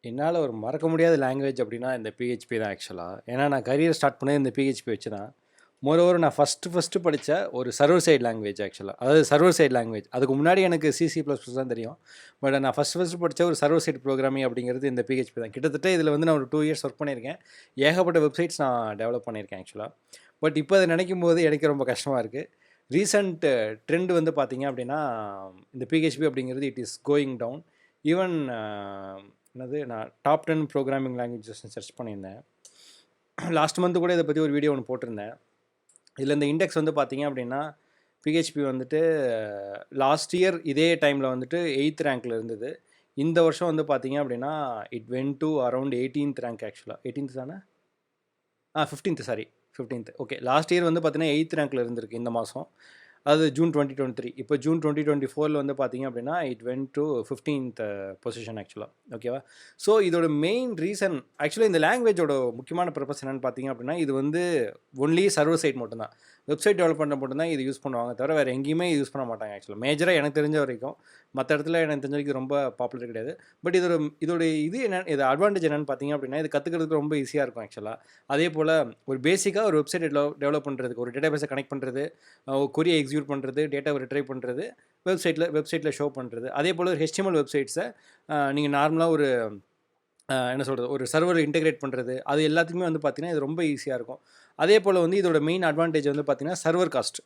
என்னால ஒரு மறக்க முடியாத லாங்குவேஜ் அப்படின்னா இந்த பிஹெச்பி தான் ஆக்சுவலா. ஏன்னா நான் கரியர் ஸ்டார்ட் பண்ணது இந்த பிஹெச்பி வச்சு தான். மோரோவர் நான் ஃபஸ்ட்டு படித்த ஒரு சர்வர் சைட் லாங்குவேஜ் ஆக்சுவலா. அதாவது சர்வர் சைட் லாங்குவேஜ். அதுக்கு முன்னாடி எனக்கு சிசி++ தான் தெரியும். பட் நான் ஃபஸ்ட்டு படித்த ஒரு சர்வர் சைட் ப்ரோக்ராமிங் அப்படிங்கிறது இந்த பிஹெச்பி தான். கிட்டத்தட்ட இதில் வந்து நான் ஒரு 2 இயர்ஸ் ஒர்க் பண்ணியிருக்கேன். ஏகப்பட்ட வெப்சைட்ஸ் நான் டெவலப் பண்ணியிருக்கேன் ஆக்சுவலா. பட் இப்போ அதை நினைக்கும் போது எனக்கு ரொம்ப கஷ்டமாக இருக்குது. ரீசெண்ட் ட்ரெண்ட் வந்து பார்த்தீங்க அப்படின்னா, இந்த பிஹெச்பி அப்படிங்கிறது it is going down. Even என்னது நான் டாப் 10 ப்ரோக்ராமிங் லாங்குவேஜஸ்ன்னு சர்ச் பண்ணியிருந்தேன். லாஸ்ட் மந்த்து கூட இதை பற்றி ஒரு வீடியோ ஒன்று போட்டிருந்தேன். இதில் இந்த இண்டெக்ஸ் வந்து பார்த்தீங்க அப்படின்னா, பிஹெச்பி வந்துட்டு லாஸ்ட் இயர் இதே டைமில் வந்துட்டு 8th ரேங்க்கில் இருந்தது. இந்த வருஷம் வந்து பார்த்தீங்க அப்படின்னா, it went to around 18th rank ஆக்சுவலாக. 18th தானே? 15th sorry 15th. Okay, last year வந்து பார்த்தீங்கன்னா 8th ரேங்க்கில் இருந்திருக்கு இந்த மாதம். அது ஜூன் 2023. இப்போ ஜூன் 2024 வந்து பார்த்தீங்க அப்படின்னா it went to 15th position ஆக்சுவலாக. ஓகேவா? ஸோ இதோட மெயின் ரீசன் ஆக்சுவலாக இந்த லாங்குவேஜோட முக்கியமான பர்பஸ் என்னென்னு பார்த்தீங்க அப்படின்னா, இது வந்து ஒன்லி சர்வர் சைட் மட்டும்தான். வெப்சைட் டெவலப் பண்ண மட்டும்தான் இது யூஸ் பண்ணுவாங்க தவிர வேறு எங்கேயுமே யூஸ் பண்ண மாட்டாங்க ஆக்சுவலாக. மேஜராக எனக்கு தெரிஞ்ச வரைக்கும். மற்ற இடத்துல எனக்கு தெரிஞ்ச வரைக்கும் ரொம்ப பாப்புலர் கிடையாது. பட் இதோட இது அட்வான்டேஜ் என்னென்னு பார்த்தீங்க அப்படின்னா, இது கற்றுக்கிறதுக்கு ரொம்ப ஈஸியாக இருக்கும் ஆக்சுவலாக. அதே போல் ஒரு பேசிக்காக ஒரு வெப்சைட் டெவலப் பண்ணுறதுக்கு, ஒரு டேட்டாபேஸை கனெக்ட் பண்ணுறது, கொரியை எக்ஸிக்யூட் பண்ணுறது, டேட்டாவை ரிட்ரைவ் பண்ணுறது, வெப்சைட்டில் ஷோ பண்ணுறது. அதே போல் ஒரு HTML வெப்சைட்ஸை நீங்கள் நார்மலாக ஒரு என்ன சொல்கிறது, ஒரு சர்வர் இன்டெகிரேட் பண்ணுறது, அது எல்லாத்துக்குமே வந்து பார்த்திங்கன்னா இது ரொம்ப ஈஸியாக இருக்கும். அதே போல் வந்து இதோட மெயின் அட்வான்டேஜ் வந்து பார்த்திங்கன்னா சர்வர் காஸ்ட்.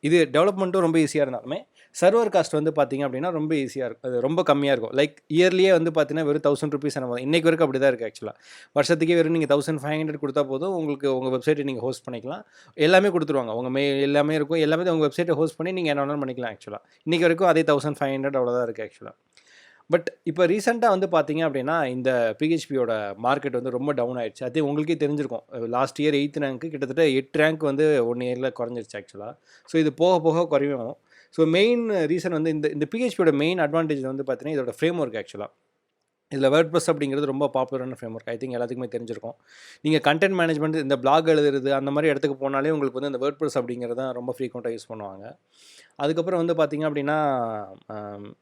இது டெவலப்மெண்ட்டும் ரொம்ப ஈஸியாக இருந்தாலுமே சர்வர் காஸ்ட் வந்து பார்த்திங்க அப்படின்னா ரொம்ப ஈஸியாக இருக்கும், அது ரொம்ப கம்மியாக இருக்கும். லைக் இயர்லியே வந்து பார்த்திங்கன்னா வெறும் 1000 ருபீஸ் என்ன இன்றைக்கு வரைக்கும் அப்படி தான் இருக்குது ஆக்சுவலாக. வருஷத்துக்கே வெறும் நீங்கள் 1500 கொடுத்தா போதும், உங்களுக்கு உங்கள் வெப்சைட்டை நீங்கள் ஹோஸ்ட் பண்ணிக்கலாம். எல்லாமே கொடுத்துருவாங்க, உங்கள் எல்லாமே இருக்கும், எல்லாமே உங்கள் வெப்சைட்டை ஹோஸ்ட் பண்ணி நீங்கள் என்ன வேணாலும் பண்ணிக்கலாம் ஆக்சுவலாக. இன்றைக்கி வரைக்கும் அதே 1500 அவ்வளோதான் இருக்குது ஆக்சுவலாக. பட் இப்போ ரீசெண்டாக வந்து பார்த்தீங்க அப்படின்னா, இந்த பிஹெச்பியோட மார்க்கெட் வந்து ரொம்ப டவுன் ஆயிடுச்சு. அது உங்களுக்கே தெரிஞ்சிருக்கும். லாஸ்ட் இயர் 8th ரேங்க்கு கிட்டத்தட்ட 8 ரேங்க் வந்து 1 இயரில் குறைஞ்சிருச்சு ஆக்சுவலாக. ஸோ இது போக போக குறையும். ஸோ மெயின் ரீசன் வந்து இந்த பிஹெச்பியோட மெயின் அட்வான்டேஜ் வந்து பார்த்தீங்கன்னா இதோட ஃப்ரேம் ஒர்க் ஆக்சுவலாக. இதில் வேர்ட்ப்ரெஸ் அப்படிங்கிறது ரொம்ப பாப்புலரான ஃப்ரேம் ஒர்க். ஐ திங்க் எல்லாத்துக்குமே தெரிஞ்சிருக்கும். நீங்கள் கண்டென்ட் மேனேஜ்மெண்ட், இந்த பிளாக் எழுதுறது அந்த மாதிரி இடத்துக்கு போனாலே உங்களுக்கு வந்து இந்த வேர்ட்ப்ரெஸ் அப்படிங்கிறது தான் ரொம்ப ஃப்ரீக்வெண்ட்டாக யூஸ் பண்ணுவாங்க. அதுக்கப்புறம் வந்து பார்த்திங்க அப்படின்னா,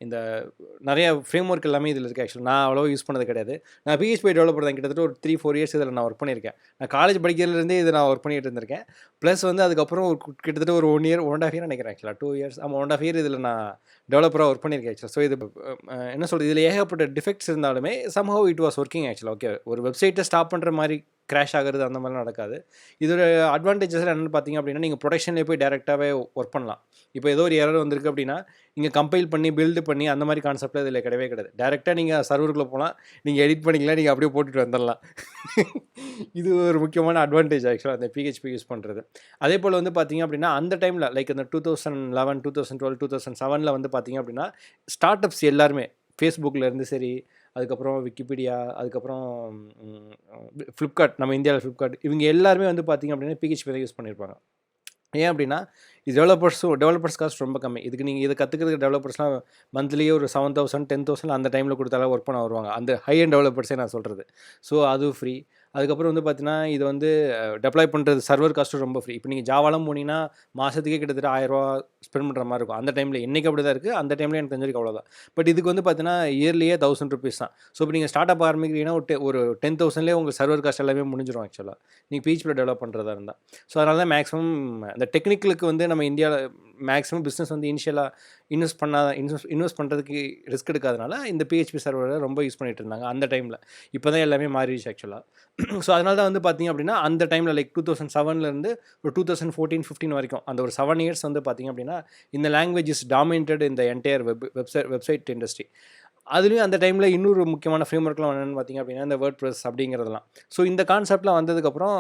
இந்த நிறைய ஃப்ரேம் ஒர்க் எல்லாமே இதில் இருக்குது ஆக்சுவலாக. நான் அவ்வளோவா யூஸ் பண்ணது கிடையாது. நான் பிஹெச்பி டெவலப்பர் தான். கிட்டத்தட்ட ஒரு 3-4 இயர்ஸ் இதில் நான் ஒர்க் பண்ணியிருக்கேன். நான் காலேஜ் படிக்கிறதுலேருந்தே இதை நான் ஒர்க் பண்ணிகிட்டு இருந்திருக்கேன். ப்ளஸ் வந்து அதுக்கப்புறம் ஒரு கிட்டத்தட்ட ஒரு 1 இயர் 1.5 இயர் நினைக்கிறேன் ஆக்சுவலாக. 2 இயர்ஸ், ஆமாம் 1.5 இயர் இதில் நான் டெவலப்பராக ஒர்க் பண்ணியிருக்கேன் ஆக்சுவலாக. ஸோ இது என்ன சொல்கிறது, இதில் ஏகப்பட்ட டிஃபெக்ட்ஸ் இருந்தாலுமே சம்ஹவ் இட் வாஸ் ஒர்க்கிங் ஆக்சுவலாக. ஓகே, ஒரு வெப்சைட்டை ஸ்டாப் பண்ணுற மாதிரி கிராஷ் ஆகிறது அந்த மாதிரிலாம் நடக்காது. இதோட அட்வான்டேஜஸ் என்னென்னு பார்த்தீங்க அப்படின்னா, நீங்கள் ப்ரொடக்ஷன்லேயே போய் டேரெக்டாகவே ஒர்க் பண்ணலாம். இப்போ ஏதோ ஒரு எரர் வந்திருக்கு அப்படின்னா, நீங்கள் கம்பைல் பண்ணி பில்டு பண்ணி அந்த மாதிரி கான்செப்ட்டில் இதில் கிடையவே கிடையாது. டேரெக்டாக நீங்கள் சர்வருக்குள்ளே போகலாம், நீங்கள் எடிட் பண்ணிக்கலாம், நீங்கள் அப்படியே போட்டுட்டு வந்துடலாம். இது ஒரு முக்கியமான அட்வான்டேஜ் ஆக்சுவலாக அந்த பிஹெச்பி யூஸ் பண்ணுறது. அதே போல் வந்து பார்த்தீங்க அப்படின்னா, அந்த டைமில் லைக் அந்த 2011, 2012, 2007 வந்து பார்த்தீங்க அப்படின்னா, ஸ்டார்ட் அப்ஸ் எல்லாருமே ஃபேஸ்புக்லேருந்து சரி, அதுக்கப்புறம் விக்கிபீடியா, அதுக்கப்புறம் ஃப்ளிப்கார்ட், நம்ம இந்தியாவில் ஃப்ளிப்கார்ட், இவங்க எல்லாருமே வந்து பார்த்திங்க அப்படின்னா பிஹெச்பி தான் யூஸ் பண்ணியிருப்பாங்க. ஏன் அப்படின்னா, இது டெவலப்பர்ஸ் காஸ்ட் ரொம்ப கம்மி. இதுக்கு நீங்கள் இதை கற்றுக்கிறதுக்கு டெவலப்பர்ஸ்லாம் மந்த்லியே ஒரு 7000, 10,000 அந்த டைமில் கொடுத்தாலும் ஒர்க் பண்ண வருவாங்க. அந்த ஹை அண்ட் டெவலப்பர்ஸே நான் சொல்கிறது. ஸோ அது ஃப்ரீ. அதுக்கப்புறம் வந்து பார்த்தீங்கன்னா, இது வந்து டெப்ளாய் பண்ணுறது சர்வர் காஸ்ட்டும் ரொம்ப ஃப்ரீ. இப்போ நீங்கள் ஜாவாலாம் போனீங்கன்னா மாதத்துக்கே கிட்டத்தட்ட 1000 ரூபா ஸ்பெண்ட் பண்ணுற மாதிரி இருக்கும். அந்த டைமில் இன்றைக்கி அப்படி தான் இருக்குது, அந்த டைமில் எனக்கு தெரிஞ்சிருக்கு அவ்வளோதான். பட் இதுக்கு வந்து பார்த்தீங்கன்னா இயர்லியே 1000 ருபீஸ் தான். ஸோ இப்போ நீங்கள் ஸ்டார்ட் அப் ஆரம்பிக்கிறீங்கன்னா ஒரு 10,000லேயே உங்கள் சர்வர் காஸ்ட் எல்லாமே முடிஞ்சிடும் ஆக்சுவலாக, நீங்கள் பிஹெச்பியில் டெவலப் பண்ணுறதா இருந்தால். ஸோ அதனால தான் மேக்ஸிமம் இந்த டெக்னிக்கலுக்கு வந்து நம்ம இந்தியாவில் மேக்ஸிமம் பிஸ்னஸ் வந்து இனிஷியலாக இன்வெஸ்ட் பண்ணுறதுக்கு ரிஸ்க் எடுக்காதனால இந்த பிஹெச்பி சர்வரை ரொம்ப யூஸ் பண்ணிகிட்டு இருந்தாங்க அந்த டைமில். இப்போ தான் எல்லாமே மாறிடுச்சு ஆக்சுவலாக. ஸோ அதனால தான் வந்து பார்த்திங்க அப்படின்னா, அந்த டைமில் லைக் 2007லேருந்து ஒரு 2014-15 வரைக்கும் அந்த ஒரு 7 இயர்ஸ் வந்து பார்த்திங்க அப்படின்னா, இந்த லாங்குவேஜ் இஸ் டாமினேட்டட் இந்த என்டையர் வெப்சைட் இண்டஸ்ட்ரி. அதுலேயும் அந்த டைமில் இன்னொரு முக்கியமான ஃப்ரேம் ஒர்க்லாம் என்னென்னு பார்த்திங்க அப்படின்னா, இந்த வேர்ட்ப்ரெஸ் அப்படிங்கிறதெல்லாம். ஸோ இந்த கான்செப்ட்லாம் வந்ததுக்கப்புறம்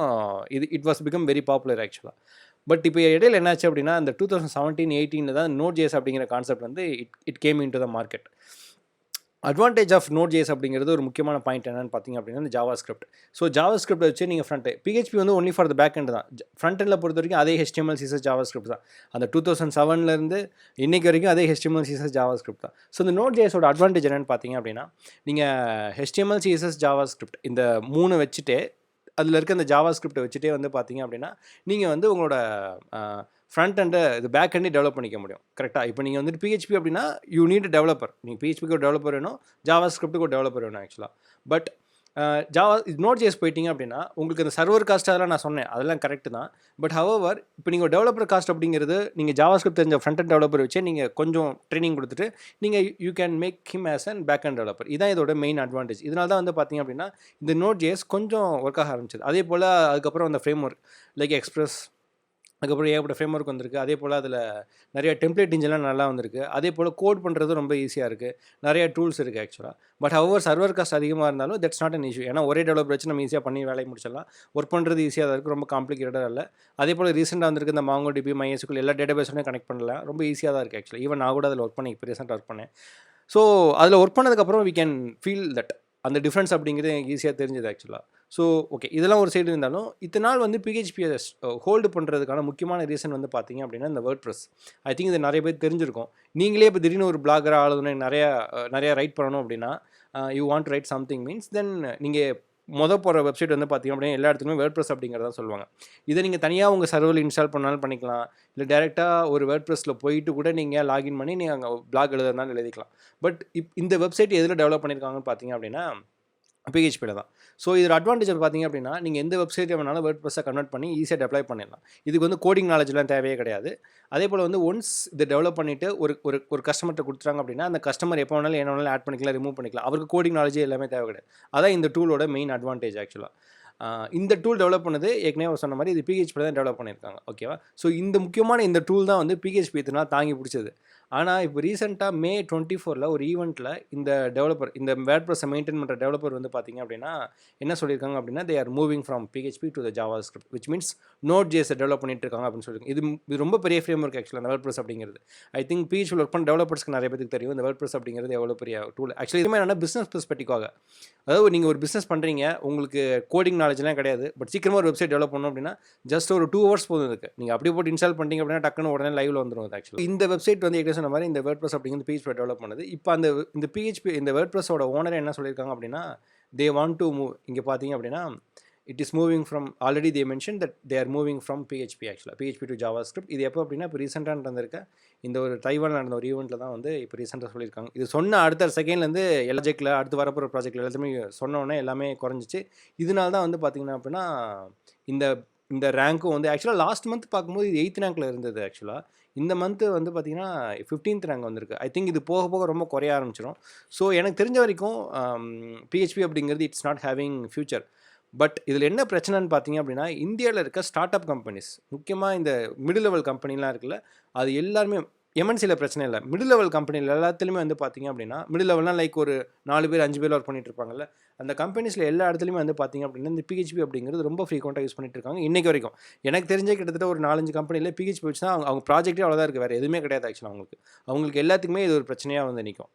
it was become very popular ஆக்சுவலாக. பட் இப்போ இடையில என்னாச்சு அப்படின்னா, அந்த 2017-18 தான் Node.js அப்படிங்கிற கான்செப்ட் வந்து it came in to the market. Advantage of Node.js அப்படிங்கிறது ஒரு முக்கியமான பாயிண்ட் என்னென்னு பார்த்தீங்க அப்படின்னா, இந்த ஜாவாஸ்கிரிப்ட். ஸோ ஜாவாஸ்கிரிப்ட் வச்சு நீங்கள் பிஹெச்பி வந்து only for the back end தான். ஃப்ரண்ட் எண்டில் பொறுத்த வரைக்கும் அதே HTML, CSS, ஜாவாஸ்கிரிப்ட் தான். அந்த 2007லேருந்து இன்றைக்கு வரைக்கும் அதே HTML, CSS, ஜாவாஸ்கிரிப்ட் தான். ஸோ இந்த Node.jsோட அட்வான்டேஜ் என்னென்னு பார்த்தீங்க அப்படின்னா, நீங்கள் HTML, CSS, ஜாவாஸ்கிரிப்ட் இந்த 3 வச்சுட்டு அதில் இருக்க அந்த ஜாவாஸ்கிரிப்டை வச்சுட்டே வந்து பார்த்தீங்க அப்படின்னா, நீங்கள் வந்து உங்களோட ஃப்ரண்ட் அண்டை இது பேக் எண்டே டெவலப் பண்ணிக்க முடியும். கரெக்டாக இப்போ நீங்கள் வந்துட்டு பிஹெச்பி அப்படின்னா யூ நீட் டெவலப்பர். நீங்கள் பிஹெச்பிக்கு ஒரு டெவலப்பர் வேணும், ஜாவாஸ்கிரிப்டுக்கு ஒரு டெவலப்பர் வேணும் ஆக்சுவலாக. பட் ஜாவா Node.js போயிட்டீங்க அப்படின்னா, உங்களுக்கு அந்த சர்வர் காஸ்ட் அதெல்லாம் நான் சொன்னேன். அதெல்லாம் கரெக்ட் தான். பட் ஹவவர் இப்போ நீங்க டெவலப்பர் காஸ்ட் அப்படிங்கிறது, நீங்க ஜாவாஸ்கிரிப்ட் தெரிஞ்ச ஃப்ரண்ட் எண்ட் டெவலப்பர் வச்சே நீங்க கொஞ்சம் ட்ரெய்னிங் குடுத்துட்டு, நீங்க you can make him as an back end developer. இதான் இதோட மெயின் அட்வான்டேஜ். இதனால தான் வந்து பார்த்தீங்க அப்படின்னா, இந்த Node.js கொஞ்சம் ஒர்க் ஆக ஆரம்பிச்சது. அதேபோல அதுக்கப்புறம் அந்த ஃப்ரேம்வொர்க் லைக் எக்ஸ்பிரஸ், அதுக்கப்புறம் ஏகப்பட்ட ஃப்ரேம்வொர்க் வந்திருக்கு. அதேபோல அதில நிறைய டெம்ப்ளேட் இன்ஜின்லாம் நல்லா வந்திருக்கு. அதேபோல கோட் பண்ணுறது ரொம்ப ஈஸியாக இருக்குது. நிறைய டூல்ஸ் இருக்குது ஆக்சுவலா. பட் ஹவவர் சர்வர் காஸ்ட் அதிகமாக இருந்தாலும் தட்ஸ் நாட் அன் இஷ்யூ. ஏன்னா ஒரே டெவலப்பர் வச்சு நம்ம ஈஸியாக பண்ணி வேலையை முடிச்சிடலாம். ஒர்க் பண்ணுறது ஈஸியாக தான் இருக்குது. ரொம்ப காம்ப்ளிகேட்டடாக இல்லை. அதேபோல் ரீசெண்டாக வந்திருக்கு இந்த MongoDB, MySQL எல்லா டேட்டாபேஸோடையும் கனெக்ட் பண்ணலாம். ரொம்ப ஈஸியாக தான் இருக்குது ஆக்சுவலா. ஈவன் நான் கூட அதில் ஒர்க் பண்ணி இப்போ ரீசெண்டாக ஒர்க் பண்ணேன். ஸோ அதில் ஒர்க் பண்ணதுக்கப்புறம் வி கேன் ஃபீல் தட் அந்த டிஃப்ரென்ஸ் அப்படிங்கிறது எனக்கு ஈஸியாக தெரிஞ்சது ஆக்சுவலாக. ஸோ ஓகே, இதெல்லாம் ஒரு சைடு இருந்தாலும் இத்தனை நாள் வந்து பிஹெச்பியை ஹோல்டு பண்ணுறதுக்கான முக்கியமான ரீசன் வந்து பார்த்தீங்க அப்படின்னா இந்த வேர்ட்ப்ரெஸ். ஐ திங்க் இது நிறைய பேர் தெரிஞ்சிருக்கும். நீங்களே இப்போ திடீர்னு ஒரு பிளாகராக ஆளுதுன்னு நிறையா ரைட் பண்ணணும் அப்படின்னா, you want to right something means தென் நீங்கள் போகிற வெப்சைட் வந்து பார்த்தீங்க அப்படின்னா எல்லா இடத்துக்குமே வேர்ட்ப்ரெஸ் அப்படிங்கிறத சொல்லுவாங்க. இதை நீங்கள் தனியாக உங்கள் சர்வரில் இன்ஸ்டால் பண்ணாலும் பண்ணிக்கலாம். இல்லை டேரெக்டாக ஒரு வேர்ட்ப்ரெஸ்ஸில் போயிட்டு கூட நீங்கள் லாகின் பண்ணி நீங்கள் அங்கே பிளாக் எழுதுறதுனாலும் எழுதிக்கலாம். பட் இந்த வெப்சைட் எதில் டெவலப் பண்ணியிருக்காங்கன்னு பார்த்தீங்க அப்படின்னா பிஹெச்பியில் தான். ஸோ இதோட அட்வான்டேஜ் பார்த்தீங்க அப்படின்னா, நீங்கள் எந்த வெப்சைட்டை வேணாலும் வேர்ட்ப்ரெஸ்ஸை கன்வெர்ட் பண்ணி ஈஸியாக டெப்ளாய் பண்ணிடலாம். இதுக்கு வந்து கோடிங் நாலேஜ்லாம் தேவையே கிடையாது. அதேபோல் வந்து ஒன்ஸ் இதை டெவலப் பண்ணிவிட்டு ஒரு ஒரு ஒரு கஸ்டமர்கிட்ட கொடுத்துட்டாங்க அப்படின்னா, அந்த கஸ்டமர் எப்போ வேணாலும் என்ன வேணாலும் ஆட் பண்ணிக்கலாம், ரிமூவ் பண்ணிக்கலாம். அவருக்கு கோடிங் நாலேஜே எல்லாமே தேவை கிடையாது. அதான் இந்த டூலோட மெயின் அட்வான்டேஜ் ஆக்சுவலாக. இந்த டூல் டெவலப் பண்ணது ஏற்கனவே சொன்ன மாதிரி இது பிஹெச்பியில் தான் டெவலப் பண்ணியிருக்காங்க. ஓகேவா? ஸோ இந்த முக்கியமான இந்த டூல் தான் வந்து பிஹெச்பி இத்தனை நாள் தாங்கி பிடிச்சது. ஆனால் இப்போ ரீசெண்டாக May 24 ஒரு ஈவெண்ட்டில் இந்த டெவலப்பர், இந்த வேர்ட்ப்ரெஸ்ஸை மெயின்டைன் பண்ணுற டெவலப்பர் வந்து பார்த்தீங்க அப்படின்னா என்ன சொல்லியிருக்காங்க அப்படின்னா, they are moving from PHP to the JavaScript which means Node.js develop பண்ணிட்டு இருக்காங்க அப்படின்னு சொல்லியிருக்காங்க. இது ரொம்ப பெரிய ஃப்ரேம் ஒர்க் ஆக்சுவலாக அந்த வேர்ட்ப்ரெஸ் அப்படிங்கிறது. ஐ திங்க் பிஹெச்பியில் ஒர்க் பண்ண டெவலப்பர்ஸ்க்கு நிறைய பேருக்கு தெரியும் இந்த வேர்ட்ப்ரெஸ் அப்படிங்கிறது எவ்வளோ பெரிய டூல். ஆக்சுவலி இதுமே என்னன்னா பிஸ்னஸ் பெர்ஸ்பெக்டிவாக, அதாவது நீங்கள் ஒரு பிஸ்னஸ் பண்ணுறீங்க, உங்களுக்கு கோடிங் நாலேஜ்லாம் கிடையாது, பட் சீக்கிரமாக ஒரு வெப்சைட் டெவலப் பண்ணணும் அப்படின்னா ஜஸ்ட் ஒரு 2 hours போதும் இருக்குது. நீங்கள் அப்படி போட்டு இன்ஸ்டால் பண்ணிட்டீங்க அப்படின்னா டக்குன்னு உடனே லைவ்ல வந்துடும். அது ஆக்சுவலி இந்த வெப்சைட் வந்து ஏற்கனவே சொன்ன மாதிரி இந்த வேர்ட்ப்ரெஸ் அப்படிங்கிறது பிஹெச்பி டெவலப் பண்ணது. இப்போ இந்த பிஹெச்பி இந்த வேர்ட்ப்ரெஸ்ஸோட ஓனர் என்ன சொல்லியிருக்காங்க அப்படின்னா, தே வாண்ட் டு மூவ், இங்கே பார்த்தீங்க அப்படின்னா it is moving from, already they mention that they are moving from PHP ஆக்சுவலாக பிஹெச்பி டு ஜாவாஸ்கிரிப்ட். இது எப்போ அப்படின்னா இப்போ ரீசெண்டாக நடந்திருக்க இந்த ஒரு தைவான் நடந்த ஒரு ஈவெண்ட்டில் தான் வந்து இப்போ ரீசெண்டாக சொல்லியிருக்காங்க. இது சொன்ன அடுத்த செகண்ட்லேருந்து எல்லா ப்ராஜெக்டில் அடுத்து வரப்போகிற ப்ராஜெக்டில் எல்லாத்தையுமே சொன்னோடனே எல்லாமே குறைஞ்சிச்சு. இதனால தான் வந்து பார்த்தீங்கன்னா அப்படின்னா இந்த இந்த ரேங்க்கும் வந்து ஆக்சுவலாக லாஸ்ட் மந்த் பார்க்கும்போது இது 8th ரேங்க்கில் இருந்தது. ஆக்சுவலாக இந்த மந்த்து வந்து பார்த்தீங்கன்னா 15th ரேங்க் வந்திருக்கு. ஐ திங்க் இது போக போக ரொம்ப குறைய ஆரம்பிச்சிடும். ஸோ எனக்கு தெரிஞ்ச வரைக்கும் பிஹெச்பி அப்படிங்கிறது it's not having future. But இதில் என்ன பிரச்சனைன்னு பார்த்தீங்க அப்படின்னா, இந்தியாவில் இருக்க ஸ்டார்ட் அப் கம்பெனிஸ், முக்கியமாக இந்த மிடில் லெவல் கம்பெனிலாம் இருக்குல்ல, அது எல்லாருமே எம்என்சியில் பிரச்சனை இல்லை, மிடில் லெவல் கம்பெனியில் எல்லாத்துலேயுமே வந்து பார்த்தீங்க அப்படின்னா, மிடில் லெவல்னால் லைக் ஒரு 4 பேர் 5 பேர் ஒர்க் பண்ணிட்டு இருப்பாங்கல்ல, அந்த கம்பெனிஸில் எல்லா இடத்துலையுமே வந்து பார்த்தீங்க அப்படின்னா இந்த பிஹெச்பி அப்படிங்கிறது ரொம்ப ஃப்ரீக்வெண்ட்டாக யூஸ் பண்ணிட்டு இருக்காங்க இன்றைக்கு வரைக்கும். எனக்கு தெரிஞ்ச கிட்டத்தட்ட ஒரு 4-5 கம்பெனியில் பிஹெச்பி வச்சு தான் அவங்க ப்ராஜெக்டே அவ்வளோதான் இருக்குது, வேறு எதுவுமே கிடையாது ஆக்சுவலாக. அவங்களுக்கு எல்லாத்துக்குமே இது ஒரு பிரச்சனையாக வந்து நிற்கும்.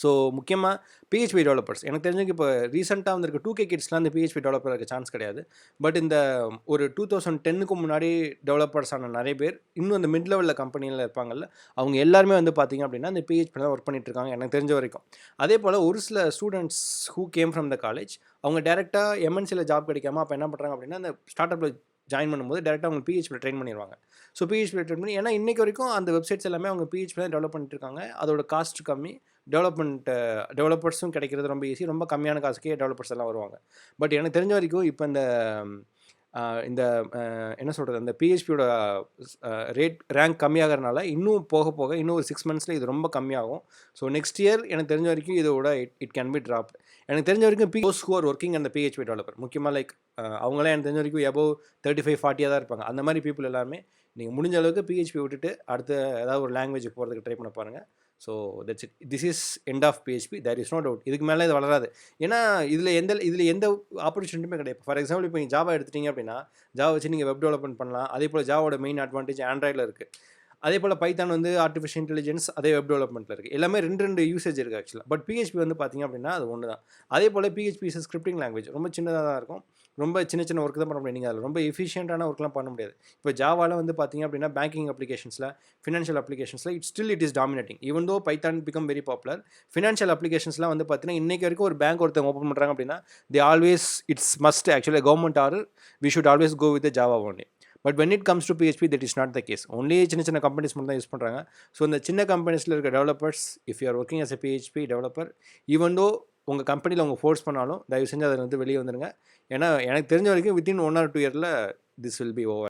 ஸோ முக்கியமாக பிஹெச்பி டெவலப்பர்ஸ் எனக்கு தெரிஞ்சு இப்போ ரீசெண்டாக வந்திருக்க 2K கிட்ஸ்லாம் இந்த பிஹெச்பி டெவலப்பர் இருக்க சான்ஸ் கிடையாது. பட் இந்த ஒரு 2010க்கு முன்னாடி டெவலப்பர்ஸான நிறைய பேர் இன்னும் இந்த மிட் லெவலில் கம்பெனியில் இருப்பாங்கல்ல, அவங்க எல்லாருமே வந்து பார்த்தீங்க அப்படின்னா இந்த பிஹெச்பி தான் ஒர்க் பண்ணிட்டு இருக்காங்க எனக்கு தெரிஞ்ச வரைக்கும். அதே போல் ஒரு சில students who came from the college, அவங்க டேரெக்டாக எம்என்சியில் ஜாப் கிடைக்காம அப்போ என்ன பண்ணுறாங்க அப்படின்னா இந்த ஸ்டார்ட் அப்பில் ஜாயின் பண்ணும்போது டேரெக்டாக அவங்க பிஹெச்பியில் ட்ரெயின் பண்ணிடுவாங்க. ஸோ பிஹெச்பியில் ட்ரெயின் பண்ணி, ஏன்னா இன்றைக்கு வரைக்கும் அந்த வெப்சைட்ஸ் எல்லாமே அவங்க பிஹெச்பி தான் டெவலப் பண்ணிட்டு இருக்காங்க. அதோட காஸ்ட் கம்மி, டெவலப்பர்ஸும் கிடைக்கிறது ரொம்ப ஈஸி, ரொம்ப கம்மியான காசுக்கே டெவலப்பர்ஸ் எல்லாம் வருவாங்க. பட் எனக்கு தெரிஞ்ச வரைக்கும் இப்போ இந்த என்ன சொல்கிறது, அந்த பிஹெச்பியோட ரேங்க் கம்மியாகிறதுனால இன்னும் போக போக இன்னும் ஒரு 6 monthsல இது ரொம்ப கம்மியாகும். ஸோ நெக்ஸ்ட் இயர் எனக்கு தெரிஞ்ச வரைக்கும் இதோட இட் கேன் பி ட்ராப். எனக்கு தெரிஞ்ச வரைக்கும் தோஸ் ஹூ ஆர் ஒர்க்கிங் அந்த பிஹெச்பி டெவலப்பர், முக்கியமாக லைக் அவங்களாம் எனக்கு தெரிஞ்ச வரைக்கும் எபோவ் 35-40 தான் இருப்பாங்க. அந்த மாதிரி பீப்புள் எல்லாமே நீங்கள் முடிஞ்ச அளவுக்கு பிஹெச்பி விட்டுட்டு அடுத்த ஏதாவது ஒரு லாங்குவேஜ் போகிறதுக்கு ட்ரை பண்ண பாருங்கள். So that's it, this is end of PHP, there is no doubt. இதுக்கு மேலே இது வளராது. ஏன்னா இதில் எந்த ஆப்பர்ச்சுனிட்டியுமே கிடையாது. ஃபார் எக்ஸாம்பிள் இப்போ நீங்கள் ஜாவா எடுத்துட்டீங்க அப்படின்னா, ஜாவா வச்சு நீங்கள் வெப் டெவலப்மெண்ட் பண்ணலாம். அதே போல் ஜாவோட மெயின் அட்வான்டேஜ் ஆண்ட்ராய்டில் இருக்குது. அதே போல் பைத்தான் வந்து ஆர்டிஃபிஷியல் இன்டெலிஜென்ஸ் அதே வெப் டெவலப்மெண்ட்டில் இருக்குது. எல்லாமே 2 யூசேஜ் இருக்குது ஆக்சுவலாக. பட் பிஹெச்பி வந்து பார்த்திங்க அப்படின்னா அது ஒன்று தான். அதே போல் பிஹெச்பி இஸ் ஸ்கிரிப்டிங் லாங்குவேஜ், ரொம்ப சின்னதாக தான் இருக்கும், ரொம்ப சின்ன ஒர்க் தான் பண்ண முடியும். நீங்கள் அதில் ரொம்ப எஃபிஷியண்டான ஒர்க்லாம் பண்ண முடியாது. இப்போ ஜாவாவில் வந்து பார்த்திங்க அப்படின்னா பேங்கிங் அப்ளிகேஷன்ஸில், ஃபினான்ஷியல் அப்ளிகேஷன்ஸில் it is dominating. Even though Python become very popular, financial அப்ளிகேஷன்ஸ்லாம் வந்து பார்த்தீங்கன்னா இன்றைக்கு வரைக்கும் ஒரு பேங்க் ஒருத்தவங்க ஓப்பன் பண்ணுறாங்க அப்படின்னா they always it's must actually government order, we should always go with Java only. But when it comes to PHP that is not the case. Only சின்ன கம்பெனிஸ் மட்டும் தான் யூஸ் பண்ணுறாங்க. ஸோ இந்த சின்ன கம்பெனிஸில் இருக்க developers, if you are working as a PHP developer, even though உங்கள் கம்பெனியில் உங்கள் ஃபோர்ஸ் பண்ணாலும் தயவு செஞ்சு அதில் வந்து வெளியே வந்துடுங்க. ஏன்னா எனக்கு தெரிஞ்ச வரைக்கும் வித்தின் 1 or 2 இயரில் திஸ் வில் பி ஓவர்.